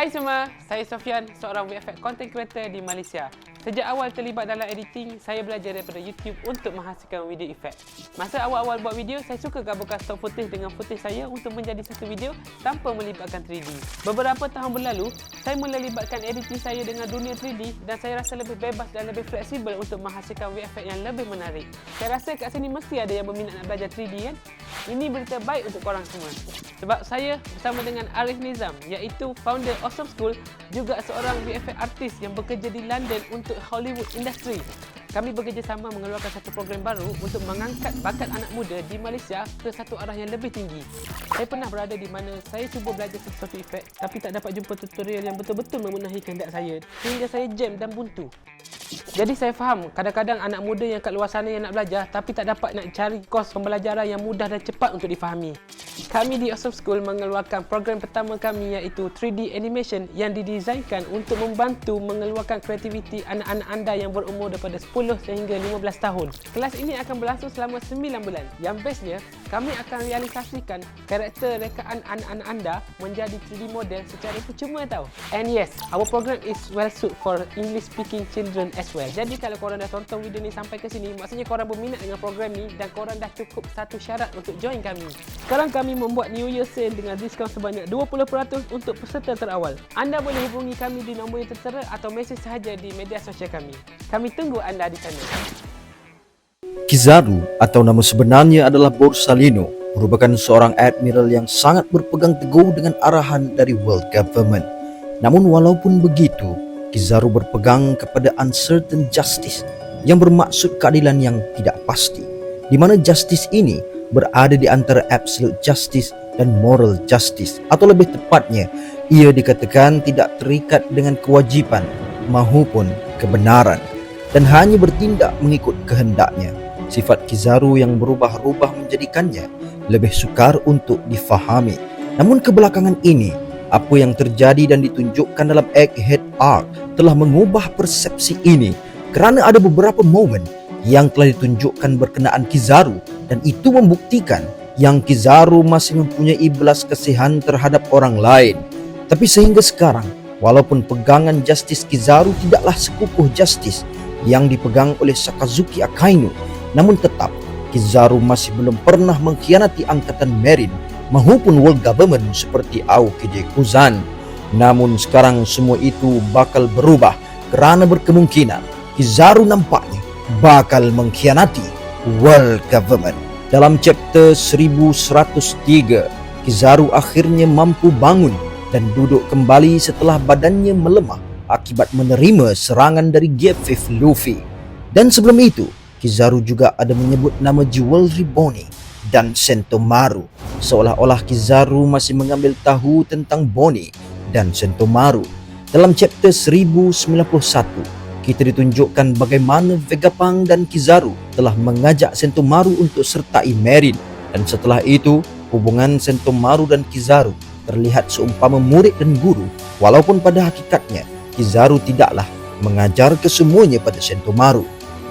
Hai semua, saya Sofian, seorang VFX content creator di Malaysia. Sejak awal terlibat dalam editing, saya belajar daripada YouTube untuk menghasilkan video efek. Masa awal-awal buat video, saya suka gabungkan stock footage dengan footage saya untuk menjadi satu video tanpa melibatkan 3D. Beberapa tahun berlalu, saya mula libatkan editing saya dengan dunia 3D dan saya rasa lebih bebas dan lebih fleksibel untuk menghasilkan VFX yang lebih menarik. Saya rasa kat sini mesti ada yang berminat nak belajar 3D kan? Ini berita baik untuk korang semua. Sebab saya bersama dengan Arif Nizam, iaitu founder Awesome School, juga seorang VFX artist yang bekerja di London untuk Hollywood Industry. Kami bekerjasama mengeluarkan satu program baru untuk mengangkat bakat anak muda di Malaysia ke satu arah yang lebih tinggi. Saya pernah berada di mana saya cuba belajar sesuatu efek tapi tak dapat jumpa tutorial yang betul-betul memenuhi kehendak saya hingga saya jam dan buntu. Jadi saya faham kadang-kadang anak muda yang kat luar sana yang nak belajar tapi tak dapat nak cari kos pembelajaran yang mudah dan cepat untuk difahami. Kami di Awesome School mengeluarkan program pertama kami iaitu 3D animation yang didesainkan untuk membantu mengeluarkan kreativiti anak-anak anda yang berumur daripada 10 sehingga 15 tahun. Kelas ini akan berlangsung selama 9 bulan. Yang bestnya, kami akan realisasikan karakter rekaan anak-anak anda menjadi 3D model secara percuma tau. And yes, our program is well suited for English speaking children as well. Jadi kalau korang dah tonton video ni sampai ke sini, maksudnya korang berminat dengan program ni dan korang dah cukup satu syarat untuk join kami. Sekarang kami membuat New Year Sale dengan diskaun sebanyak 20% untuk peserta terawal. Anda boleh hubungi kami di nombor yang tertera atau mesej sahaja di media sosial kami. Kami tunggu anda di sana. Kizaru atau nama sebenarnya adalah Borsalino, merupakan seorang admiral yang sangat berpegang teguh dengan arahan dari world government. Namun walaupun begitu, Kizaru berpegang kepada uncertain justice yang bermaksud keadilan yang tidak pasti, di mana justice ini berada di antara absolute justice dan moral justice, atau lebih tepatnya ia dikatakan tidak terikat dengan kewajiban maupun kebenaran dan hanya bertindak mengikut kehendaknya. Sifat Kizaru yang berubah-ubah menjadikannya lebih sukar untuk difahami. Namun kebelakangan ini, apa yang terjadi dan ditunjukkan dalam Egghead Arc telah mengubah persepsi ini, kerana ada beberapa momen yang telah ditunjukkan berkenaan Kizaru dan itu membuktikan yang Kizaru masih mempunyai belas kasihan terhadap orang lain. Tapi sehingga sekarang, walaupun pegangan Justice Kizaru tidaklah sekukuh Justice yang dipegang oleh Sakazuki Akainu, namun tetap Kizaru masih belum pernah mengkhianati Angkatan Marine maupun world government seperti Aokiji Kuzan. Namun sekarang semua itu bakal berubah kerana berkemungkinan Kizaru nampaknya bakal mengkhianati world government. Dalam chapter 1103, Kizaru akhirnya mampu bangun dan duduk kembali setelah badannya melemah akibat menerima serangan dari Gear 5 Luffy. Dan sebelum itu, Kizaru juga ada menyebut nama Jewelry Bonnie dan Sentomaru, seolah-olah Kizaru masih mengambil tahu tentang Bonnie dan Sentomaru. Dalam chapter 1091, kita ditunjukkan bagaimana Vegapunk dan Kizaru telah mengajak Sentomaru untuk sertai Marine, dan setelah itu hubungan Sentomaru dan Kizaru terlihat seumpama murid dan guru, walaupun pada hakikatnya Kizaru tidaklah mengajar kesemuanya pada Sentomaru.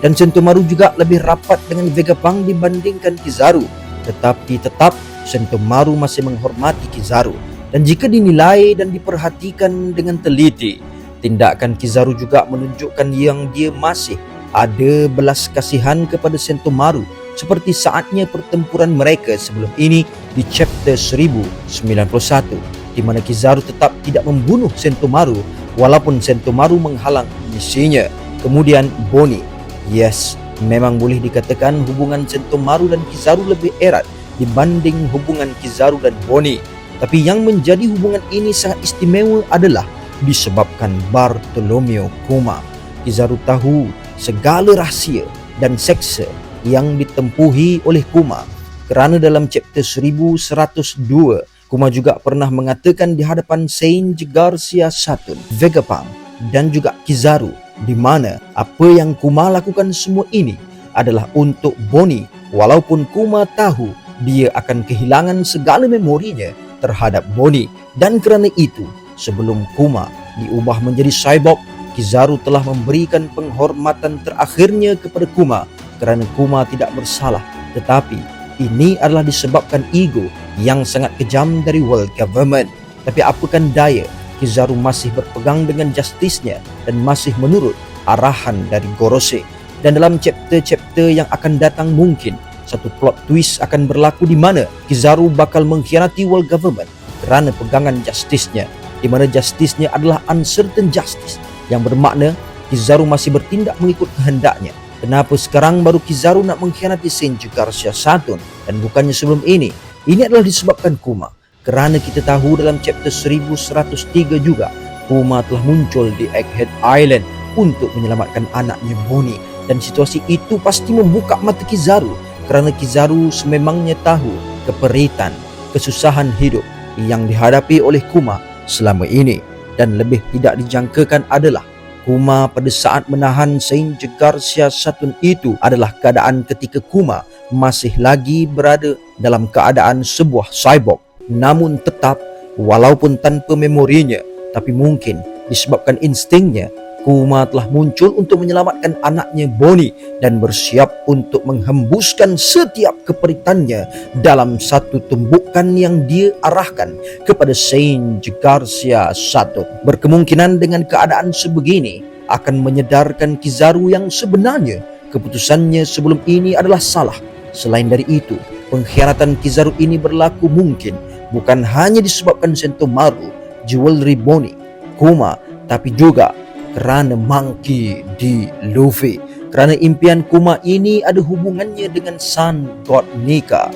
Dan Sentomaru juga lebih rapat dengan Vegapunk dibandingkan Kizaru, tetapi tetap Sentomaru masih menghormati Kizaru. Dan jika dinilai dan diperhatikan dengan teliti, tindakan Kizaru juga menunjukkan yang dia masih ada belas kasihan kepada Sentomaru, seperti saatnya pertempuran mereka sebelum ini di chapter 1091, di mana Kizaru tetap tidak membunuh Sentomaru walaupun Sentomaru menghalang misinya. Kemudian Bonnie, yes, memang boleh dikatakan hubungan Sentomaru dan Kizaru lebih erat dibanding hubungan Kizaru dan Bonnie. Tapi yang menjadi hubungan ini sangat istimewa adalah disebabkan Bartolomeo Kuma. Kizaru tahu segala rahsia dan seksa yang ditempuhi oleh Kuma, kerana dalam chapter 1102, Kuma juga pernah mengatakan di hadapan Saint Garcia Saturn, Vegapunk dan juga Kizaru, di mana apa yang Kuma lakukan semua ini adalah untuk Bonnie, walaupun Kuma tahu dia akan kehilangan segala memorinya terhadap Bonnie. Dan kerana itu, sebelum Kuma diubah menjadi cyborg, Kizaru telah memberikan penghormatan terakhirnya kepada Kuma kerana Kuma tidak bersalah. Tetapi ini adalah disebabkan ego yang sangat kejam dari world government. Tapi apakan daya, Kizaru masih berpegang dengan justice-nya dan masih menurut arahan dari Gorosei. Dan dalam chapter-chapter yang akan datang mungkin satu plot twist akan berlaku di mana Kizaru bakal mengkhianati world government kerana pegangan justice-nya, di mana justice-nya adalah uncertain justice, yang bermakna Kizaru masih bertindak mengikut kehendaknya. Kenapa sekarang baru Kizaru nak mengkhianati Senju Garcia Saturn dan bukannya sebelum ini? Ini adalah disebabkan Kuma. Kerana kita tahu dalam chapter 1103 juga, Kuma telah muncul di Egghead Island untuk menyelamatkan anaknya Bonnie. Dan situasi itu pasti membuka mata Kizaru kerana Kizaru sememangnya tahu keperitan, kesusahan hidup yang dihadapi oleh Kuma selama ini. Dan lebih tidak dijangkakan adalah Kuma pada saat menahan Senju Garcia Saturn itu adalah keadaan ketika Kuma masih lagi berada dalam keadaan sebuah cyborg. Namun tetap, walaupun tanpa memorinya, tapi mungkin disebabkan instingnya, Kuma telah muncul untuk menyelamatkan anaknya Bonnie dan bersiap untuk menghembuskan setiap keperitannya dalam satu tumbukan yang dia arahkan kepada Senju Garcia Saturn. Berkemungkinan dengan keadaan sebegini akan menyedarkan Kizaru yang sebenarnya keputusannya sebelum ini adalah salah. Selain dari itu, pengkhianatan Kizaru ini berlaku mungkin bukan hanya disebabkan Sentomaru, Jewelry Bonnie, Kuma, tapi juga kerana Monkey D. Luffy. Kerana impian Kuma ini ada hubungannya dengan Sun God Nika,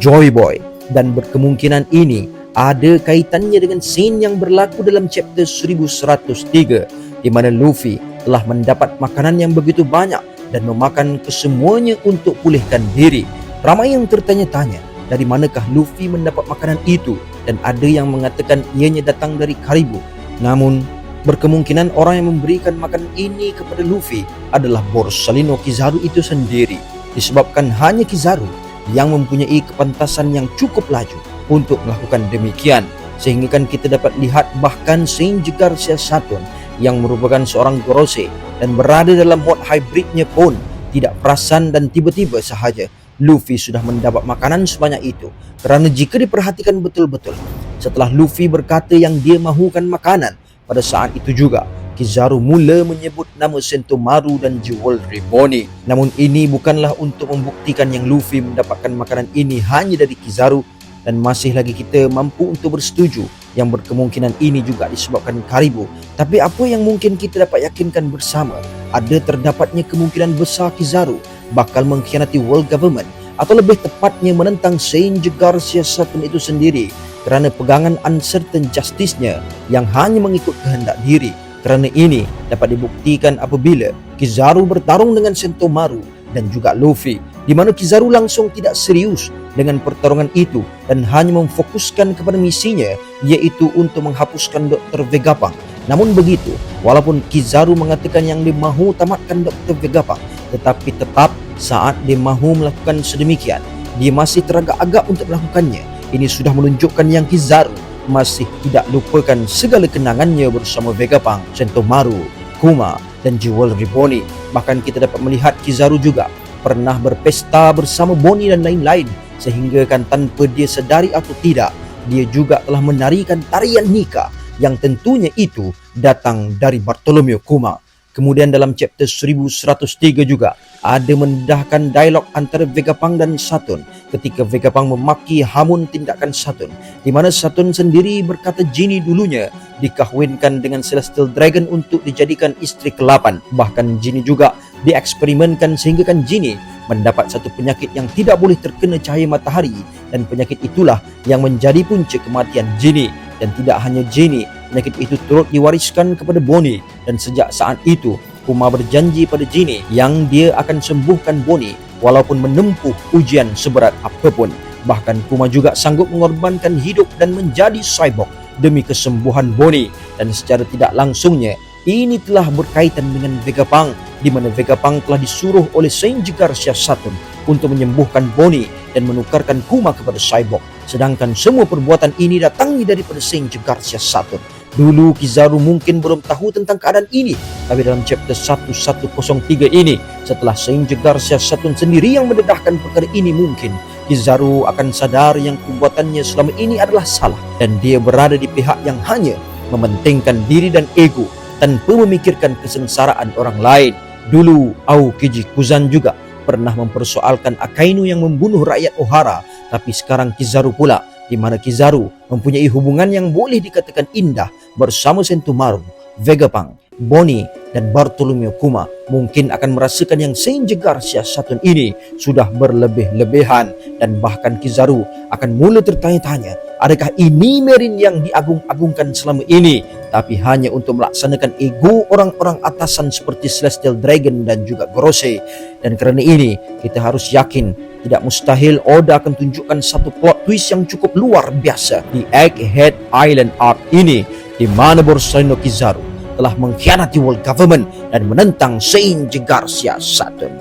Joy Boy, dan berkemungkinan ini ada kaitannya dengan scene yang berlaku dalam chapter 1103 di mana Luffy telah mendapat makanan yang begitu banyak dan memakan kesemuanya untuk pulihkan diri. Ramai yang tertanya-tanya dari manakah Luffy mendapat makanan itu, dan ada yang mengatakan ianya datang dari Karibu. Namun berkemungkinan orang yang memberikan makanan ini kepada Luffy adalah Borsalino Kizaru itu sendiri, disebabkan hanya Kizaru yang mempunyai kepantasan yang cukup laju untuk melakukan demikian. Sehingga kan kita dapat lihat bahkan Senju Garcia Saturn yang merupakan seorang Gorosei dan berada dalam mod hybridnya pun tidak perasan, dan tiba-tiba sahaja Luffy sudah mendapat makanan sebanyak itu. Kerana jika diperhatikan betul-betul, setelah Luffy berkata yang dia mahukan makanan, pada saat itu juga Kizaru mula menyebut nama Sentomaru dan Jewelry Bonnie. Namun ini bukanlah untuk membuktikan yang Luffy mendapatkan makanan ini hanya dari Kizaru, dan masih lagi kita mampu untuk bersetuju yang berkemungkinan ini juga disebabkan Karibu. Tapi apa yang mungkin kita dapat yakinkan bersama, ada terdapatnya kemungkinan besar Kizaru bakal mengkhianati world government, atau lebih tepatnya menentang Senju Garcia Saturn itu sendiri kerana pegangan uncertain justice-nya yang hanya mengikut kehendak diri. Kerana ini dapat dibuktikan apabila Kizaru bertarung dengan Sentomaru dan juga Luffy, di mana Kizaru langsung tidak serius dengan pertarungan itu dan hanya memfokuskan kepada misinya, iaitu untuk menghapuskan Dr. Vegapunk. Namun begitu, walaupun Kizaru mengatakan yang dia mahu tamatkan Dr. Vegapunk, tetapi tetap saat dia mahu melakukan sedemikian, dia masih teragak-agak untuk melakukannya. Ini sudah menunjukkan yang Kizaru masih tidak lupakan segala kenangannya bersama Vegapunk, Sentomaru, Kuma dan Jewelry Bonnie. Bahkan kita dapat melihat Kizaru juga pernah berpesta bersama Bonnie dan lain-lain, sehingga kan tanpa dia sedari atau tidak, dia juga telah menarikan tarian Nika yang tentunya itu datang dari Bartolomeo Kuma. Kemudian dalam chapter 1103 juga ada mendedahkan dialog antara Vegapunk dan Saturn ketika Vegapunk memaki hamun tindakan Saturn, di mana Saturn sendiri berkata Genie dulunya dikahwinkan dengan Celestial Dragon untuk dijadikan isteri ke-8. Bahkan Genie juga dieksperimenkan sehingga kan Genie mendapat satu penyakit yang tidak boleh terkena cahaya matahari, dan penyakit itulah yang menjadi punca kematian Genie. Dan tidak hanya Genie, penyakit itu turut diwariskan kepada Bonnie, dan sejak saat itu Kuma berjanji pada Genie yang dia akan sembuhkan Bonnie walaupun menempuh ujian seberat apapun. Bahkan Kuma juga sanggup mengorbankan hidup dan menjadi cyborg demi kesembuhan Bonnie, dan secara tidak langsungnya ini telah berkaitan dengan Vegapunk, di mana Vegapunk telah disuruh oleh Senju Garcia Saturn untuk menyembuhkan Bonnie dan menukarkan Kuma kepada cyborg. Sedangkan semua perbuatan ini datangnya daripada Senju Garcia Saturn. Dulu Kizaru mungkin belum tahu tentang keadaan ini, tapi dalam chapter 1103 ini, setelah Senju Garcia Saturn sendiri yang mendedahkan perkara ini, mungkin Kizaru akan sadar yang perbuatannya selama ini adalah salah, dan dia berada di pihak yang hanya mementingkan diri dan ego tanpa memikirkan kesengsaraan orang lain. Dulu Aokiji Kuzan juga pernah mempersoalkan Akainu yang membunuh rakyat Ohara, tapi sekarang Kizaru pula, di mana Kizaru mempunyai hubungan yang boleh dikatakan indah bersama Sentomaru, Vegapunk, Bonnie, dan Bartholomew Kuma, mungkin akan merasakan yang Senju Garcia Saturn ini sudah berlebih-lebihan, dan bahkan Kizaru akan mula tertanya-tanya, adakah ini Merin yang diagung-agungkan selama ini, tapi hanya untuk melaksanakan ego orang-orang atasan seperti Celestial Dragon dan juga Gorosei. Dan kerana ini, kita harus yakin tidak mustahil Oda akan tunjukkan satu plot twist yang cukup luar biasa di Egghead Island Arc ini, di mana Borsalino Kizaru telah mengkhianati World Government dan menentang Senju Garcia Saturn.